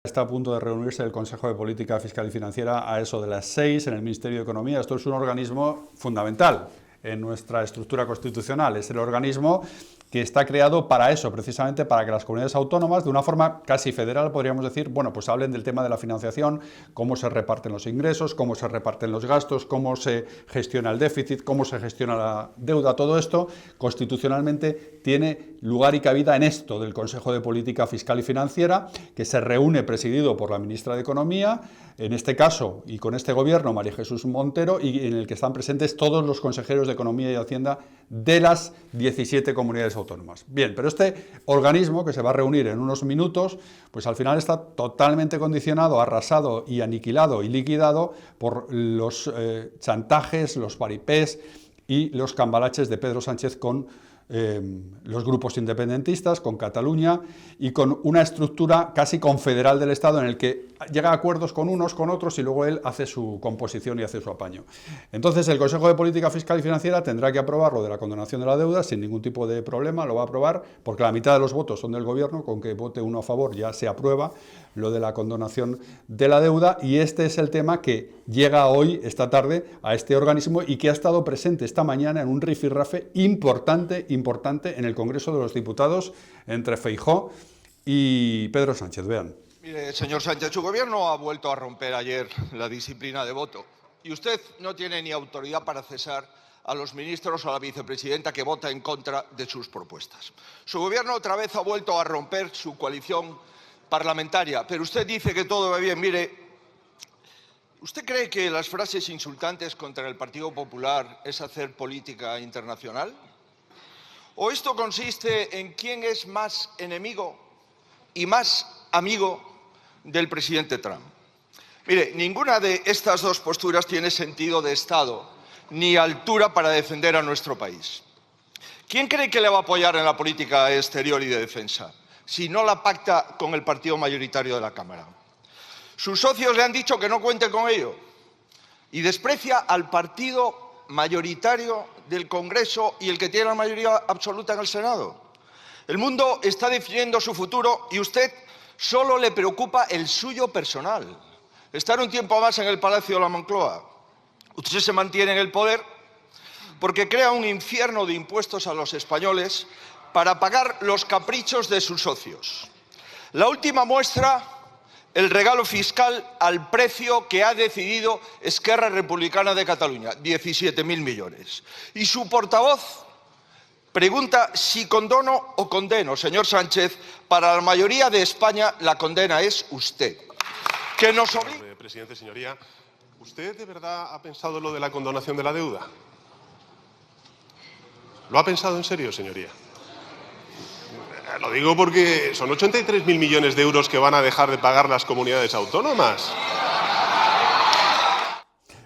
Está a punto de reunirse el Consejo de Política Fiscal y Financiera a eso de las 6 en el Ministerio de Economía. Esto es un organismo fundamental en nuestra estructura constitucional. Es el organismo que está creado para eso, precisamente para que las comunidades autónomas, de una forma casi federal, podríamos decir, bueno, pues hablen del tema de la financiación, cómo se reparten los ingresos, cómo se reparten los gastos, cómo se gestiona el déficit, cómo se gestiona la deuda. Todo esto constitucionalmente tiene lugar y cabida en esto del Consejo de Política Fiscal y Financiera, que se reúne presidido por la ministra de Economía, en este caso, y con este gobierno, María Jesús Montero, y en el que están presentes todos los consejeros de Economía y Hacienda de las 17 comunidades autónomas. Bien, pero este organismo, que se va a reunir en unos minutos, pues al final está totalmente condicionado, arrasado y aniquilado y liquidado por los chantajes, los paripés y los cambalaches de Pedro Sánchez con los grupos independentistas, con Cataluña y con una estructura casi confederal del Estado en el que llega a acuerdos con unos, con otros y luego él hace su composición y hace su apaño. Entonces el Consejo de Política Fiscal y Financiera tendrá que aprobar lo de la condonación de la deuda sin ningún tipo de problema, lo va a aprobar porque la mitad de los votos son del Gobierno, con que vote uno a favor ya se aprueba lo de la condonación de la deuda, y este es el tema que llega hoy, esta tarde, a este organismo y que ha estado presente esta mañana en un rifirrafe importante en el Congreso de los Diputados entre Feijóo y Pedro Sánchez. Vean. Mire, señor Sánchez, su gobierno ha vuelto a romper ayer la disciplina de voto y usted no tiene ni autoridad para cesar a los ministros o a la vicepresidenta que vota en contra de sus propuestas. Su gobierno otra vez ha vuelto a romper su coalición parlamentaria, pero usted dice que todo va bien. Mire, ¿usted cree que las frases insultantes contra el Partido Popular es hacer política internacional? ¿O esto consiste en quién es más enemigo y más amigo del presidente Trump? Mire, ninguna de estas dos posturas tiene sentido de Estado ni altura para defender a nuestro país. ¿Quién cree que le va a apoyar en la política exterior y de defensa si no la pacta con el partido mayoritario de la Cámara? Sus socios le han dicho que no cuente con ello y desprecia al partido mayoritario del Congreso y el que tiene la mayoría absoluta en el Senado. El mundo está definiendo su futuro y usted solo le preocupa el suyo personal. Estar un tiempo más en el Palacio de la Moncloa. Usted se mantiene en el poder porque crea un infierno de impuestos a los españoles para pagar los caprichos de sus socios. La última muestra, el regalo fiscal al precio que ha decidido Esquerra Republicana de Cataluña, 17.000 millones. Y su portavoz pregunta si condono o condeno. Señor Sánchez, para la mayoría de España la condena es usted. Que nos obliga... Presidente, señoría, ¿usted de verdad ha pensado lo de la condonación de la deuda? ¿Lo ha pensado en serio, señoría? Lo digo porque son 83.000 millones de euros que van a dejar de pagar las comunidades autónomas.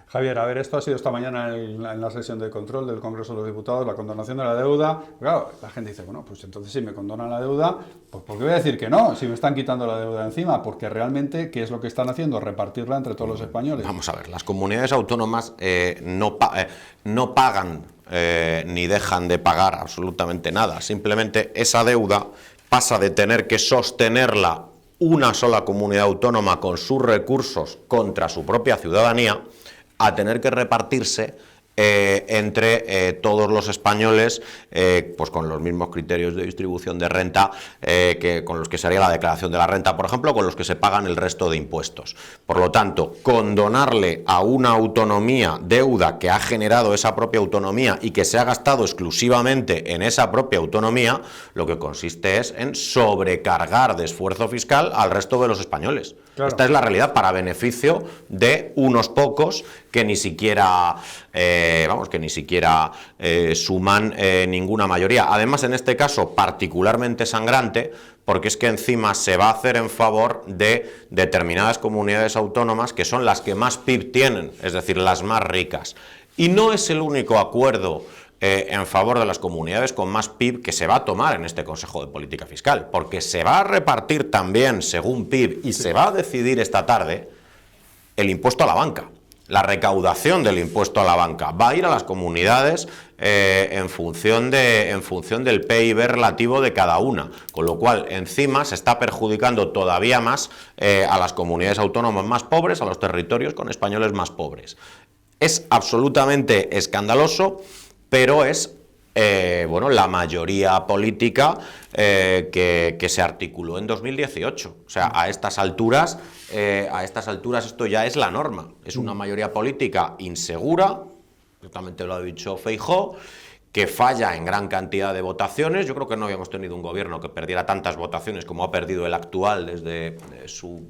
Javier, a ver, esto ha sido esta mañana en la sesión de control del Congreso de los Diputados, la condonación de la deuda. Claro, la gente dice, bueno, pues entonces si me condonan la deuda, pues ¿por qué voy a decir que no? Si me están quitando la deuda encima, porque realmente, ¿qué es lo que están haciendo? Repartirla entre todos los españoles. Vamos a ver, las comunidades autónomas no pagan ni dejan de pagar absolutamente nada. Simplemente esa deuda pasa de tener que sostenerla una sola comunidad autónoma con sus recursos contra su propia ciudadanía a tener que repartirse entre todos los españoles, pues con los mismos criterios de distribución de renta que con los que se haría la declaración de la renta, por ejemplo, con los que se pagan el resto de impuestos. Por lo tanto, condonarle a una autonomía deuda que ha generado esa propia autonomía y que se ha gastado exclusivamente en esa propia autonomía, lo que consiste es en sobrecargar de esfuerzo fiscal al resto de los españoles. Claro. Esta es la realidad para beneficio de unos pocos que ni siquiera suman ninguna mayoría. Además, en este caso particularmente sangrante, porque es que encima se va a hacer en favor de determinadas comunidades autónomas que son las que más PIB tienen, es decir, las más ricas. Y no es el único acuerdo en favor de las comunidades con más PIB que se va a tomar en este Consejo de Política Fiscal, porque se va a repartir también según PIB y se va a decidir esta tarde el impuesto a la banca. la recaudación del impuesto a la banca va a ir a las comunidades en función del PIB relativo de cada una, con lo cual encima se está perjudicando todavía más a las comunidades autónomas más pobres, a los territorios con españoles más pobres. Es absolutamente escandaloso, pero es bueno, la mayoría política que se articuló en 2018. O sea, a estas alturas esto ya es la norma. Es una mayoría política insegura, exactamente lo ha dicho Feijóo, que falla en gran cantidad de votaciones. Yo creo que no habíamos tenido un gobierno que perdiera tantas votaciones como ha perdido el actual desde su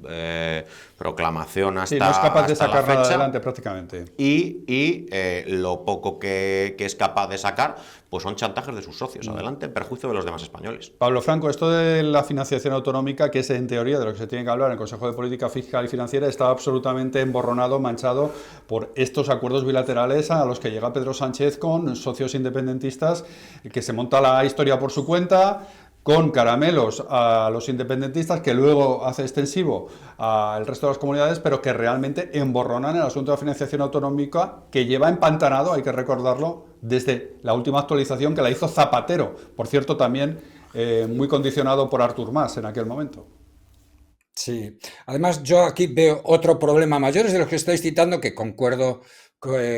proclamación hasta, sí, no es capaz de sacar nada adelante prácticamente. Y lo poco que es capaz de sacar, pues son chantajes de sus socios, adelante, en perjuicio de los demás españoles. Pablo Franco, esto de la financiación autonómica, que es en teoría de lo que se tiene que hablar en el Consejo de Política Fiscal y Financiera, está absolutamente emborronado, manchado por estos acuerdos bilaterales a los que llega Pedro Sánchez con socios independentistas, que se monta la historia por su cuenta, con caramelos a los independentistas, que luego hace extensivo al resto de las comunidades, pero que realmente emborronan el asunto de la financiación autonómica, que lleva empantanado, hay que recordarlo, desde la última actualización que la hizo Zapatero, por cierto también muy condicionado por Artur Mas en aquel momento. Sí, además yo aquí veo otro problema mayor, es de los que estáis citando, que concuerdo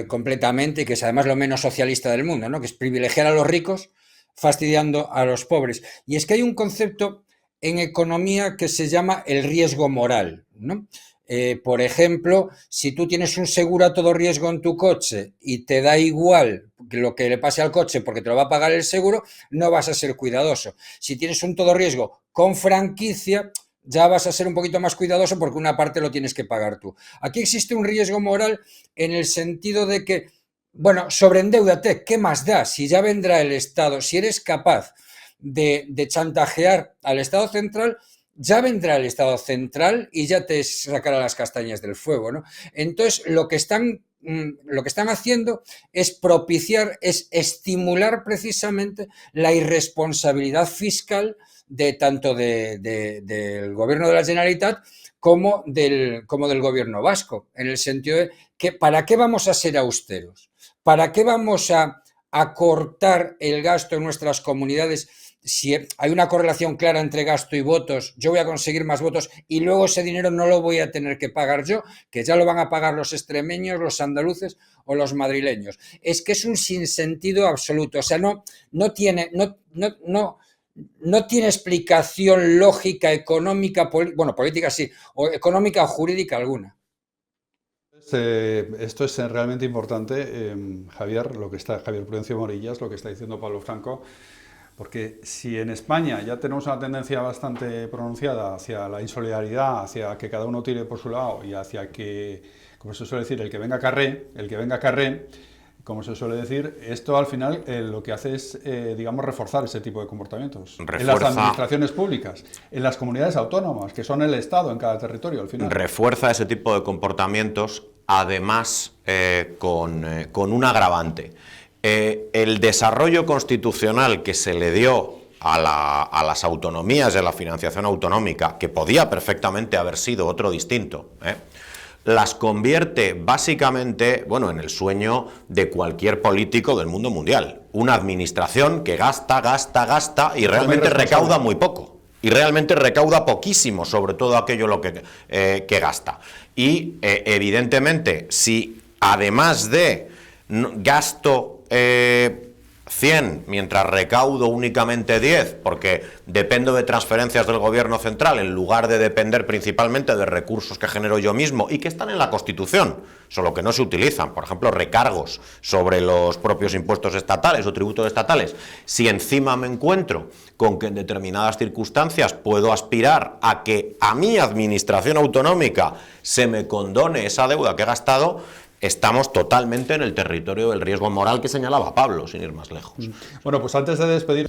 completamente, y que es además lo menos socialista del mundo, ¿no? Que es privilegiar a los ricos fastidiando a los pobres. Y es que hay un concepto en economía que se llama el riesgo moral, ¿no? Por ejemplo, si tú tienes un seguro a todo riesgo en tu coche y te da igual lo que le pase al coche porque te lo va a pagar el seguro, no vas a ser cuidadoso. Si tienes un todo riesgo con franquicia, ya vas a ser un poquito más cuidadoso porque una parte lo tienes que pagar tú. Aquí existe un riesgo moral en el sentido de que, bueno, sobreendeúdate, ¿qué más da? Si ya vendrá el Estado, si eres capaz de chantajear al Estado central, ya vendrá el Estado central y ya te sacará las castañas del fuego, ¿no? Entonces, lo que están haciendo es propiciar, es estimular precisamente la irresponsabilidad fiscal de tanto del gobierno de la Generalitat como del gobierno vasco, en el sentido de que ¿para qué vamos a ser austeros? ¿Para qué vamos a cortar el gasto en nuestras comunidades? Si hay una correlación clara entre gasto y votos, yo voy a conseguir más votos y luego ese dinero no lo voy a tener que pagar yo, que ya lo van a pagar los extremeños, los andaluces o los madrileños. Es que es un sinsentido absoluto. O sea, no tiene explicación lógica, económica, política sí, o económica o jurídica alguna. Esto es realmente importante, Javier Prudencio Morillas, lo que está diciendo Pablo Franco, porque si en España ya tenemos una tendencia bastante pronunciada hacia la insolidaridad, hacia que cada uno tire por su lado y hacia que, como se suele decir, el que venga carré, como se suele decir, esto al final lo que hace es, digamos, reforzar ese tipo de comportamientos. En las administraciones públicas, en las comunidades autónomas, que son el Estado en cada territorio al final. Refuerza ese tipo de comportamientos, además con un agravante. El desarrollo constitucional que se le dio a las autonomías de la financiación autonómica, que podía perfectamente haber sido otro distinto, las convierte básicamente, bueno, en el sueño de cualquier político del mundo mundial. Una administración que gasta y realmente recauda muy poco. Y realmente recauda poquísimo, sobre todo aquello lo que gasta. Y evidentemente, si además de gasto 100, mientras recaudo únicamente 10, porque dependo de transferencias del gobierno central en lugar de depender principalmente de recursos que genero yo mismo y que están en la Constitución, solo que no se utilizan, por ejemplo, recargos sobre los propios impuestos estatales o tributos estatales. Si encima me encuentro con que en determinadas circunstancias puedo aspirar a que a mi administración autonómica se me condone esa deuda que he gastado, estamos totalmente en el territorio del riesgo moral que señalaba Pablo, sin ir más lejos. Bueno, pues antes de despedir...